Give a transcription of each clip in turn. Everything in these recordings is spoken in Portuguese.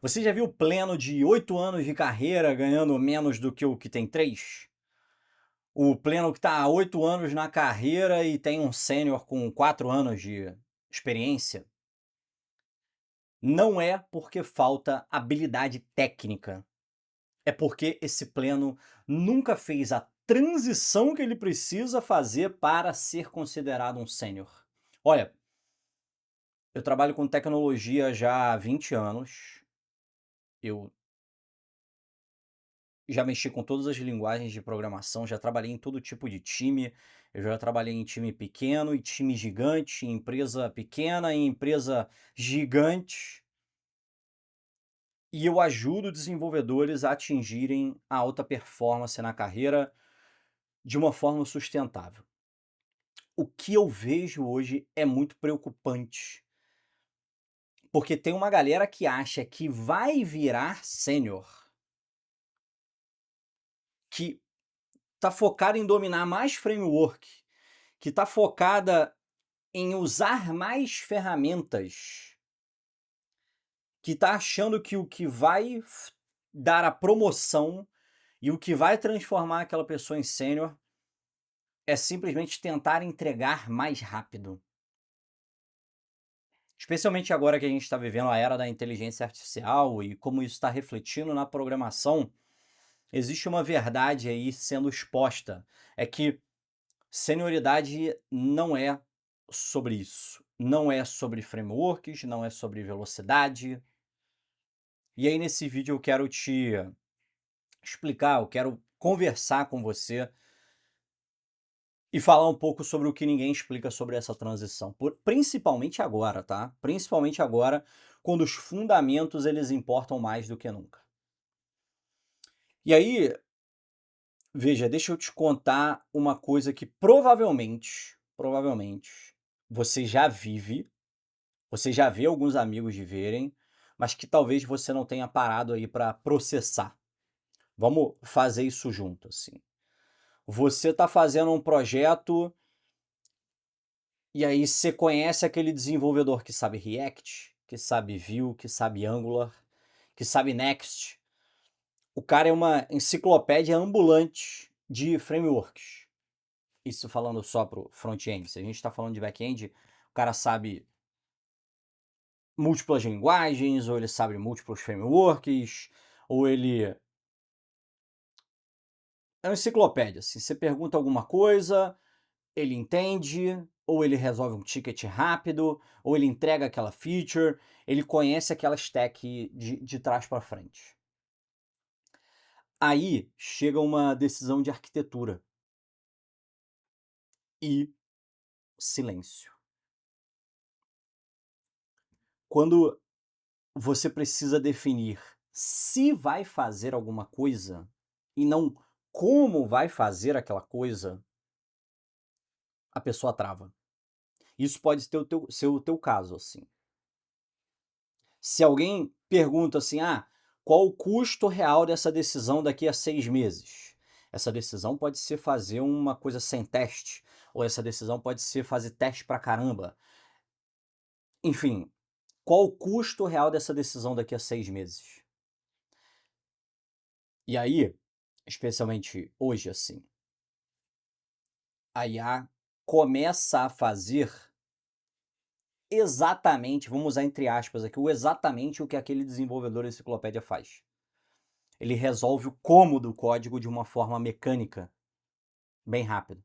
Você já viu o pleno de 8 anos de carreira ganhando menos do que o que tem 3? O pleno que está há 8 anos na carreira e tem um sênior com 4 anos de experiência? Não é porque falta habilidade técnica, é porque esse pleno nunca fez a transição que ele precisa fazer para ser considerado um sênior. Olha, eu trabalho com tecnologia já há 20 anos, eu já mexi com todas as linguagens de programação, já trabalhei em todo tipo de time. Eu já trabalhei em time pequeno e time gigante, em empresa pequena e empresa gigante. E eu ajudo desenvolvedores a atingirem a alta performance na carreira de uma forma sustentável. O que eu vejo hoje é muito preocupante, porque tem uma galera que acha que vai virar sênior, que está focada em dominar mais framework, que está focada em usar mais ferramentas, que está achando que o que vai dar a promoção e o que vai transformar aquela pessoa em sênior é simplesmente tentar entregar mais rápido. Especialmente agora que a gente está vivendo a era da inteligência artificial e como isso está refletindo na programação, existe uma verdade aí sendo exposta, é que senioridade não é sobre isso. Não é sobre frameworks, não é sobre velocidade. E aí nesse vídeo eu quero te explicar, eu quero conversar com você e falar um pouco sobre o que ninguém explica sobre essa transição, principalmente agora, tá? Principalmente agora, quando os fundamentos eles importam mais do que nunca. E aí, veja, deixa eu te contar uma coisa que provavelmente, você já vive, você já vê alguns amigos viverem, mas que talvez você não tenha parado aí para processar. Vamos fazer isso junto, assim. Você está fazendo um projeto e aí você conhece aquele desenvolvedor que sabe React, que sabe Vue, que sabe Angular, que sabe Next. O cara é uma enciclopédia ambulante de frameworks. Isso falando só pro front-end. Se a gente está falando de back-end, o cara sabe múltiplas linguagens, ou ele sabe múltiplos frameworks, ou ele é uma enciclopédia. Assim, você pergunta alguma coisa, ele entende, ou ele resolve um ticket rápido, ou ele entrega aquela feature, ele conhece aquela stack de trás para frente. Aí chega uma decisão de arquitetura e silêncio. Quando você precisa definir se vai fazer alguma coisa e não como vai fazer aquela coisa, a pessoa trava. Isso pode ser o teu caso, assim. Se alguém pergunta assim: "Ah, qual o custo real dessa decisão daqui a 6 meses?". Essa decisão pode ser fazer uma coisa sem teste, ou essa decisão pode ser fazer teste pra caramba. Enfim, qual o custo real dessa decisão daqui a 6 meses? E aí, especialmente hoje, assim, a IA começa a fazer exatamente, vamos usar entre aspas aqui, o exatamente o que aquele desenvolvedor enciclopédia faz. Ele resolve o como do código de uma forma mecânica, bem rápido.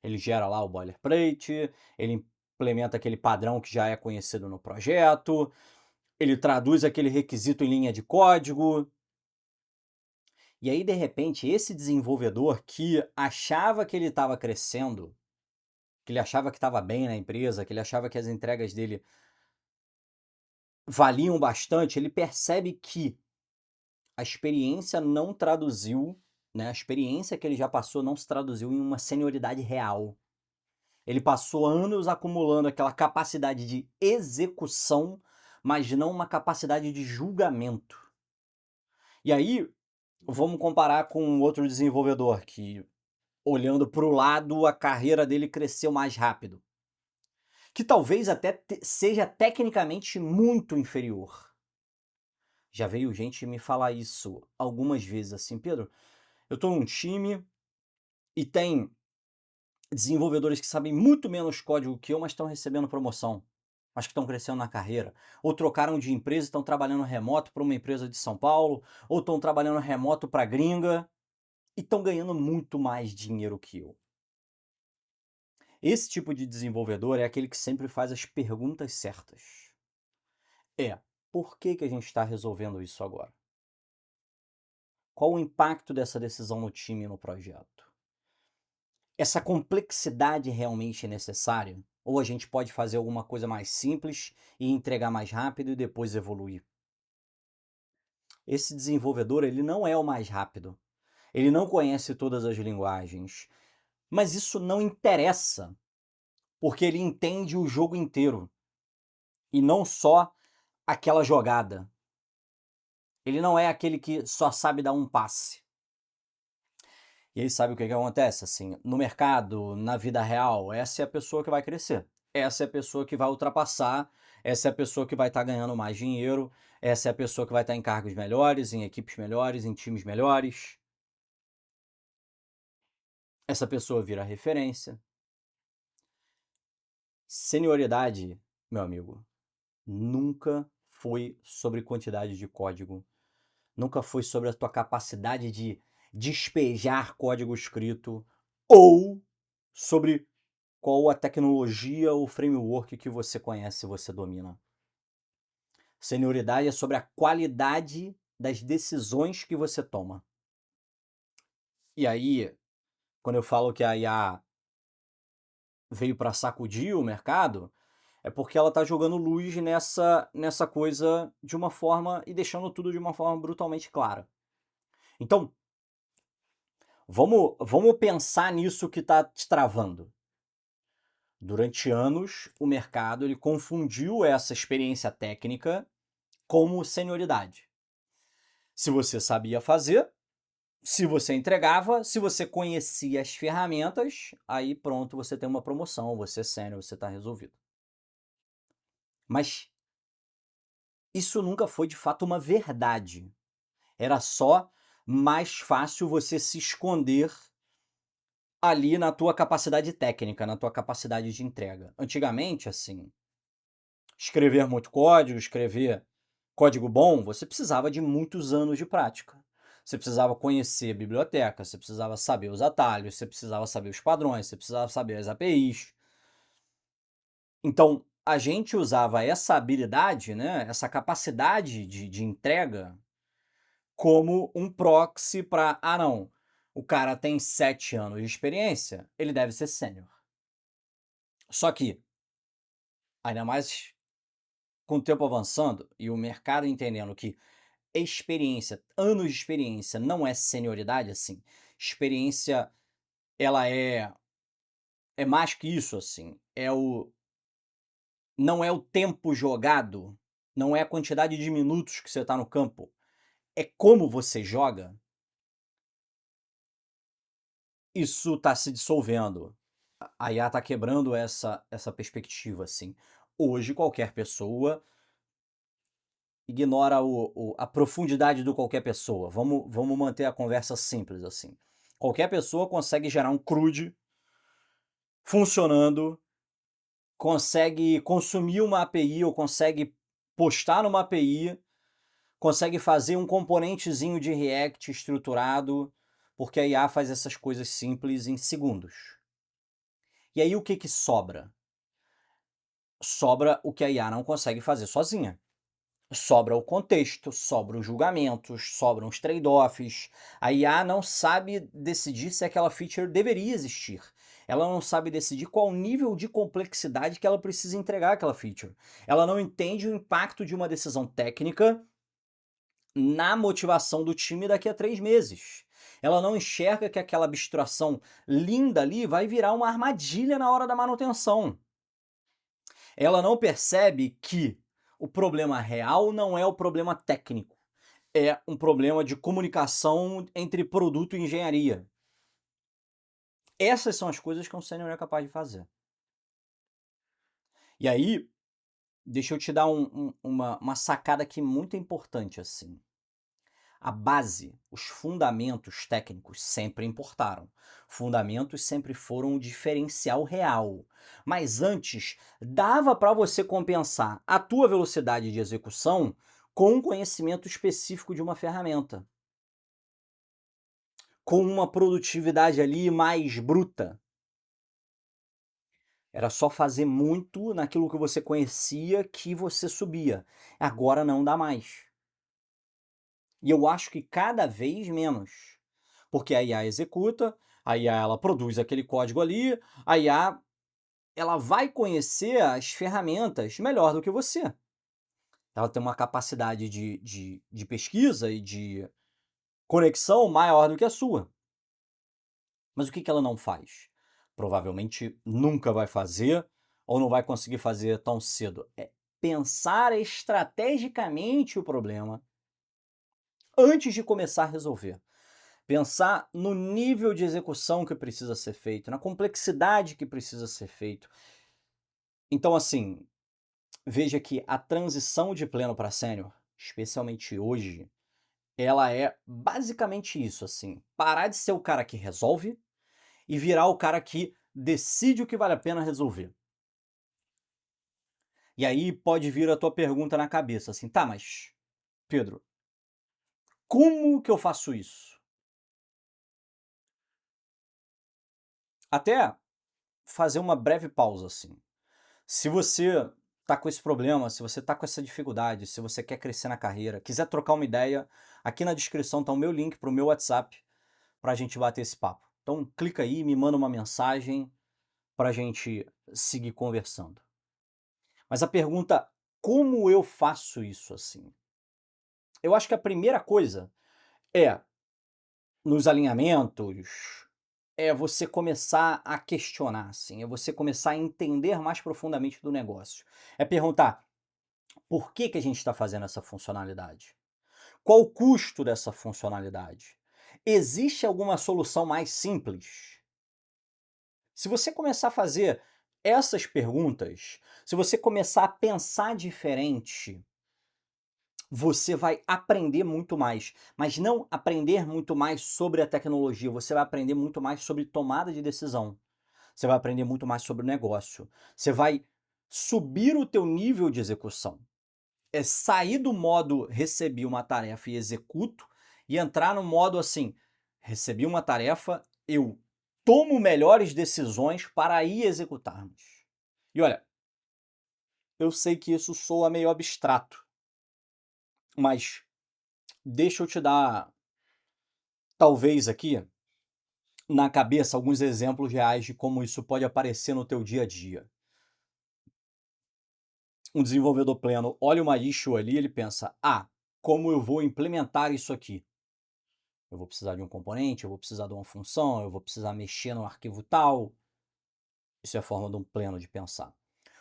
Ele gera lá o boilerplate, ele implementa aquele padrão que já é conhecido no projeto, ele traduz aquele requisito em linha de código. E aí, de repente, esse desenvolvedor que achava que ele estava crescendo, que ele achava que estava bem na empresa, que ele achava que as entregas dele valiam bastante, ele percebe que a experiência não traduziu, né, a experiência que ele já passou não se traduziu em uma senioridade real. Ele passou anos acumulando aquela capacidade de execução, mas não uma capacidade de julgamento. E aí, vamos comparar com outro desenvolvedor que, olhando para o lado, a carreira dele cresceu mais rápido, que talvez até seja tecnicamente muito inferior. Já veio gente me falar isso algumas vezes assim: "Pedro, eu tô num time e tem desenvolvedores que sabem muito menos código que eu, mas estão recebendo promoção, mas que estão crescendo na carreira, ou trocaram de empresa e estão trabalhando remoto para uma empresa de São Paulo, ou estão trabalhando remoto para gringa e estão ganhando muito mais dinheiro que eu". Esse tipo de desenvolvedor é aquele que sempre faz as perguntas certas. Por que a gente está resolvendo isso agora? Qual o impacto dessa decisão no time e no projeto? Essa complexidade realmente é necessária? Ou a gente pode fazer alguma coisa mais simples e entregar mais rápido e depois evoluir? Esse desenvolvedor, ele não é o mais rápido. Ele não conhece todas as linguagens. Mas isso não interessa, porque ele entende o jogo inteiro e não só aquela jogada. Ele não é aquele que só sabe dar um passe. E aí sabe o que que acontece, assim, no mercado, na vida real, essa é a pessoa que vai crescer. Essa é a pessoa que vai ultrapassar, essa é a pessoa que vai estar ganhando mais dinheiro, essa é a pessoa que vai estar em cargos melhores, em equipes melhores, em times melhores. Essa pessoa vira referência. Senioridade, meu amigo, nunca foi sobre quantidade de código, nunca foi sobre a tua capacidade de despejar código escrito ou sobre qual a tecnologia ou framework que você conhece e você domina. Senioridade é sobre a qualidade das decisões que você toma. E aí, quando eu falo que a IA veio para sacudir o mercado, é porque ela está jogando luz nessa coisa de uma forma e deixando tudo de uma forma brutalmente clara. Então, vamos pensar nisso que está te travando. Durante anos, o mercado ele confundiu essa experiência técnica como senioridade. Se você sabia fazer, se você entregava, se você conhecia as ferramentas, aí pronto, você tem uma promoção, você é sênior, você está resolvido. Mas isso nunca foi de fato uma verdade. Era só mais fácil você se esconder ali na tua capacidade técnica, na tua capacidade de entrega. Antigamente, assim, escrever muito código, escrever código bom, você precisava de muitos anos de prática. Você precisava conhecer a biblioteca, você precisava saber os atalhos, você precisava saber os padrões, você precisava saber as APIs. Então, a gente usava essa habilidade, né, essa capacidade de entrega como um proxy para, ah não, o cara tem 7 anos de experiência, ele deve ser sênior. Só que, ainda mais com o tempo avançando e o mercado entendendo que experiência, anos de experiência não é senioridade, assim. Experiência, ela é mais que isso, assim. Não é o tempo jogado, não é a quantidade de minutos que você está no campo, é como você joga. Isso está se dissolvendo. A IA está quebrando essa perspectiva, assim. Hoje, qualquer pessoa ignora a profundidade do qualquer pessoa. Vamos manter a conversa simples, assim. Qualquer pessoa consegue gerar um CRUD funcionando, consegue consumir uma API ou consegue postar numa API, consegue fazer um componentezinho de React estruturado, porque a IA faz essas coisas simples em segundos. E aí o que que sobra? Sobra o que a IA não consegue fazer sozinha. Sobra o contexto, sobra os julgamentos, sobram os trade-offs. A IA não sabe decidir se aquela feature deveria existir. Ela não sabe decidir qual nível de complexidade que ela precisa entregar aquela feature. Ela não entende o impacto de uma decisão técnica na motivação do time daqui a 3 meses. Ela não enxerga que aquela abstração linda ali vai virar uma armadilha na hora da manutenção. Ela não percebe que o problema real não é o problema técnico, é um problema de comunicação entre produto e engenharia. Essas são as coisas que um sênior é capaz de fazer. E aí, deixa eu te dar uma sacada aqui muito importante, assim. A base, os fundamentos técnicos sempre importaram. Fundamentos sempre foram o diferencial real. Mas antes, dava para você compensar a tua velocidade de execução com um conhecimento específico de uma ferramenta, com uma produtividade ali mais bruta. Era só fazer muito naquilo que você conhecia que você subia. Agora não dá mais. E eu acho que cada vez menos. Porque a IA executa, a IA ela produz aquele código ali, a IA ela vai conhecer as ferramentas melhor do que você. Ela tem uma capacidade de pesquisa e de conexão maior do que a sua. Mas o que ela não faz? Provavelmente nunca vai fazer ou não vai conseguir fazer tão cedo. É pensar estrategicamente o problema antes de começar a resolver. Pensar no nível de execução que precisa ser feito, na complexidade que precisa ser feito. Então, assim, veja que a transição de pleno para sênior, especialmente hoje, ela é basicamente isso, assim, parar de ser o cara que resolve e virar o cara que decide o que vale a pena resolver. E aí pode vir a tua pergunta na cabeça, assim, tá, mas Pedro, como que eu faço isso? Até fazer uma breve pausa, assim. Se você tá com esse problema, se você tá com essa dificuldade, se você quer crescer na carreira, quiser trocar uma ideia, aqui na descrição tá o meu link para o meu WhatsApp pra gente bater esse papo. Então clica aí, me manda uma mensagem pra gente seguir conversando. Mas a pergunta, como eu faço isso assim? Eu acho que a primeira coisa é, nos alinhamentos, é você começar a questionar, assim, é você começar a entender mais profundamente do negócio. É perguntar: por que que a gente está fazendo essa funcionalidade? Qual o custo dessa funcionalidade? Existe alguma solução mais simples? Se você começar a fazer essas perguntas, se você começar a pensar diferente, você vai aprender muito mais. Mas não aprender muito mais sobre a tecnologia, você vai aprender muito mais sobre tomada de decisão. Você vai aprender muito mais sobre o negócio. Você vai subir o teu nível de execução. É sair do modo recebi uma tarefa e executo e entrar no modo assim, recebi uma tarefa, eu tomo melhores decisões para aí executarmos. E olha, eu sei que isso soa meio abstrato, mas deixa eu te dar, talvez aqui, na cabeça, alguns exemplos reais de como isso pode aparecer no teu dia a dia. Um desenvolvedor pleno olha uma issue ali, ele pensa, como eu vou implementar isso aqui? Eu vou precisar de um componente, eu vou precisar de uma função, eu vou precisar mexer no arquivo tal. Isso é a forma de um pleno de pensar.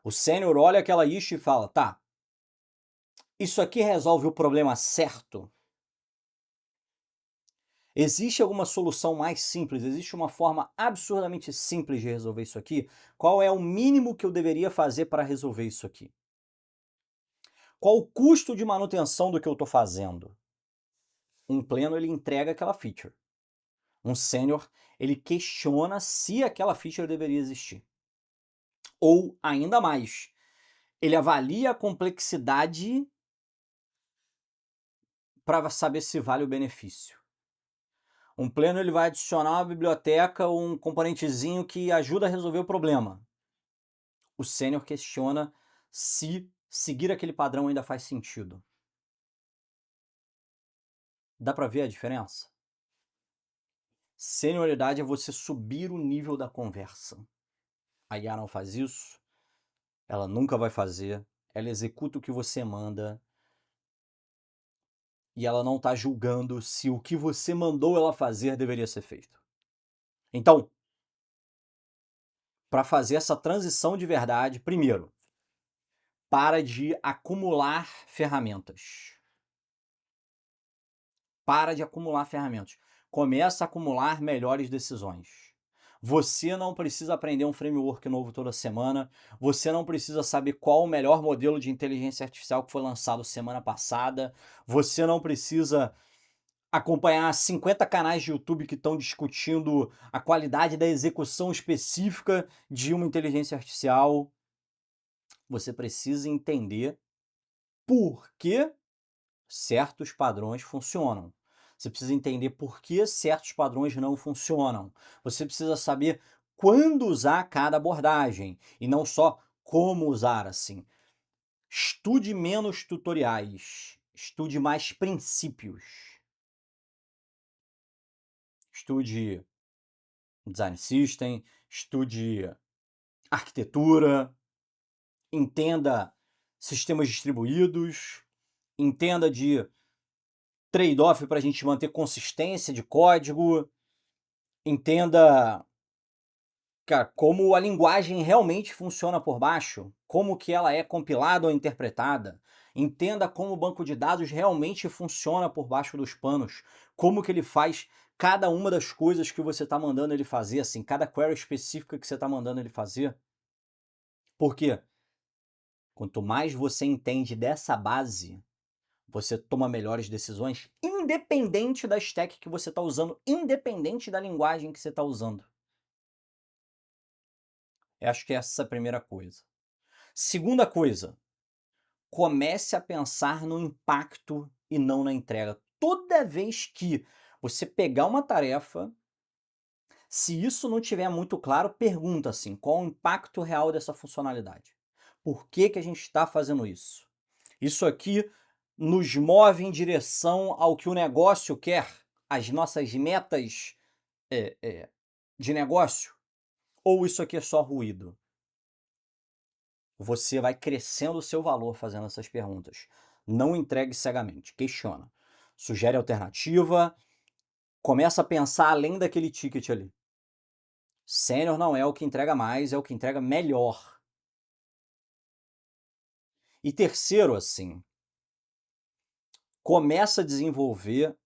O sênior olha aquela issue e fala, tá, isso aqui resolve o problema certo? Existe alguma solução mais simples? Existe uma forma absurdamente simples de resolver isso aqui? Qual é o mínimo que eu deveria fazer para resolver isso aqui? Qual o custo de manutenção do que eu estou fazendo? Um pleno ele entrega aquela feature. Um sênior ele questiona se aquela feature deveria existir. Ou, ainda mais, ele avalia a complexidade para saber se vale o benefício. Um pleno ele vai adicionar uma biblioteca ou um componentezinho que ajuda a resolver o problema. O sênior questiona se seguir aquele padrão ainda faz sentido. Dá para ver a diferença? Senioridade é você subir o nível da conversa. A IA não faz isso, ela nunca vai fazer, ela executa o que você manda e ela não está julgando se o que você mandou ela fazer deveria ser feito. Então, para fazer essa transição de verdade, primeiro, para de acumular ferramentas. Para de acumular ferramentas. Começa a acumular melhores decisões. Você não precisa aprender um framework novo toda semana, você não precisa saber qual o melhor modelo de inteligência artificial que foi lançado semana passada, você não precisa acompanhar 50 canais de YouTube que estão discutindo a qualidade da execução específica de uma inteligência artificial. Você precisa entender por que certos padrões funcionam. Você precisa entender por que certos padrões não funcionam. Você precisa saber quando usar cada abordagem e não só como usar assim. Estude menos tutoriais, estude mais princípios. Estude design system, estude arquitetura, entenda sistemas distribuídos, entenda de trade-off para a gente manter consistência de código, entenda, cara, como a linguagem realmente funciona por baixo, como que ela é compilada ou interpretada, entenda como o banco de dados realmente funciona por baixo dos panos, como que ele faz cada uma das coisas que você está mandando ele fazer, assim, cada query específica que você está mandando ele fazer. Por quê? Quanto mais você entende dessa base, você toma melhores decisões, independente da stack que você está usando, independente da linguagem que você está usando. Eu acho que essa é a primeira coisa. Segunda coisa, comece a pensar no impacto e não na entrega. Toda vez que você pegar uma tarefa, se isso não tiver muito claro, pergunta assim, qual o impacto real dessa funcionalidade? Por que que a gente está fazendo isso? Isso aqui nos move em direção ao que o negócio quer, as nossas metas de negócio? Ou isso aqui é só ruído? Você vai crescendo o seu valor fazendo essas perguntas. Não entregue cegamente, questiona. Sugere alternativa, começa a pensar além daquele ticket ali. Sênior não é o que entrega mais, é o que entrega melhor. E terceiro, assim, começa a desenvolver,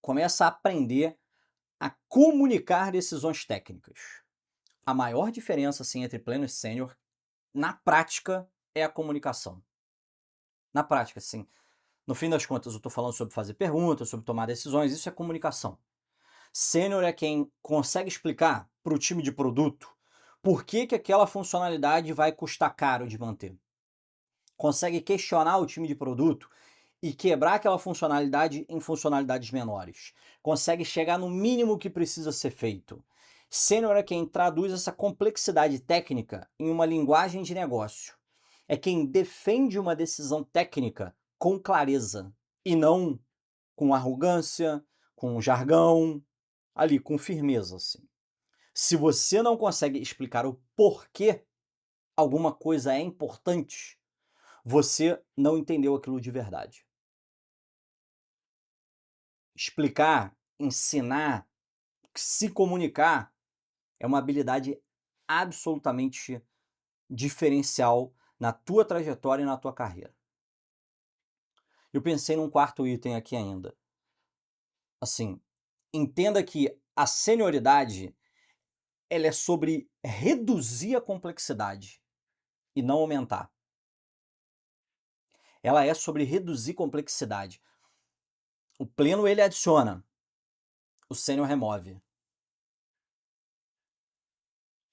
começa a aprender a comunicar decisões técnicas. A maior diferença, assim, entre pleno e sênior, na prática, é a comunicação. Na prática, assim, no fim das contas, eu estou falando sobre fazer perguntas, sobre tomar decisões, isso é comunicação. Sênior é quem consegue explicar para o time de produto por que que aquela funcionalidade vai custar caro de manter. Consegue questionar o time de produto e quebrar aquela funcionalidade em funcionalidades menores. Consegue chegar no mínimo que precisa ser feito. Sênior é quem traduz essa complexidade técnica em uma linguagem de negócio. É quem defende uma decisão técnica com clareza e não com arrogância, com jargão, ali com firmeza, assim. Se você não consegue explicar o porquê alguma coisa é importante, você não entendeu aquilo de verdade. Explicar, ensinar, se comunicar é uma habilidade absolutamente diferencial na tua trajetória e na tua carreira. Eu pensei num quarto item aqui ainda. Assim, entenda que a senioridade ela é sobre reduzir a complexidade e não aumentar. Ela é sobre reduzir complexidade. O pleno ele adiciona, o sênior remove.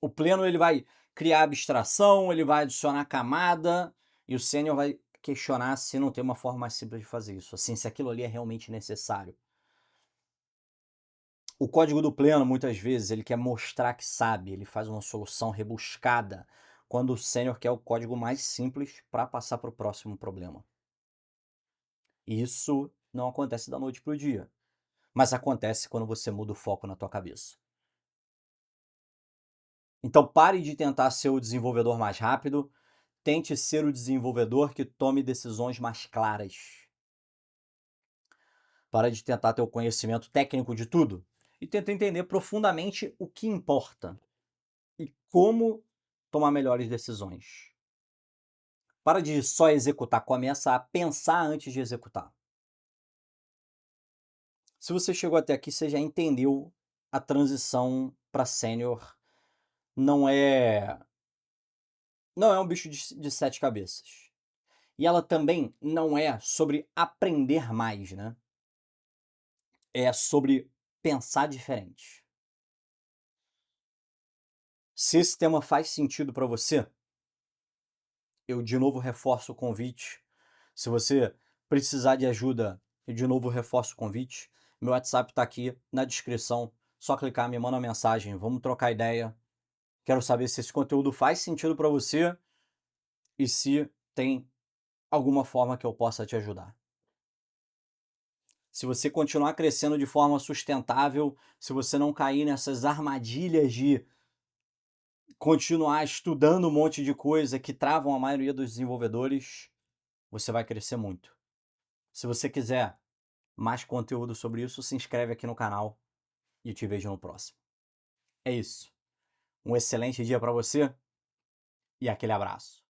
O pleno ele vai criar abstração, ele vai adicionar camada, e o sênior vai questionar se não tem uma forma mais simples de fazer isso, assim, se aquilo ali é realmente necessário. O código do pleno, muitas vezes, ele quer mostrar que sabe, ele faz uma solução rebuscada, quando o sênior quer o código mais simples para passar para o próximo problema. E isso não acontece da noite para o dia, mas acontece quando você muda o foco na tua cabeça. Então pare de tentar ser o desenvolvedor mais rápido, tente ser o desenvolvedor que tome decisões mais claras. Para de tentar ter o conhecimento técnico de tudo e tenta entender profundamente o que importa e como tomar melhores decisões. Para de só executar, começa a pensar antes de executar. Se você chegou até aqui, você já entendeu a transição para sênior não é não é um bicho de 7 cabeças. E ela também não é sobre aprender mais, né, é sobre pensar diferente. Se esse tema faz sentido para você, eu de novo reforço o convite. Se você precisar de ajuda, eu de novo reforço o convite. Meu WhatsApp está aqui na descrição. Só clicar, me manda uma mensagem, vamos trocar ideia. Quero saber se esse conteúdo faz sentido para você e se tem alguma forma que eu possa te ajudar. Se você continuar crescendo de forma sustentável, se você não cair nessas armadilhas de continuar estudando um monte de coisa que travam a maioria dos desenvolvedores, você vai crescer muito. Se você quiser mais conteúdo sobre isso, se inscreve aqui no canal e eu te vejo no próximo. É isso. Um excelente dia para você e aquele abraço.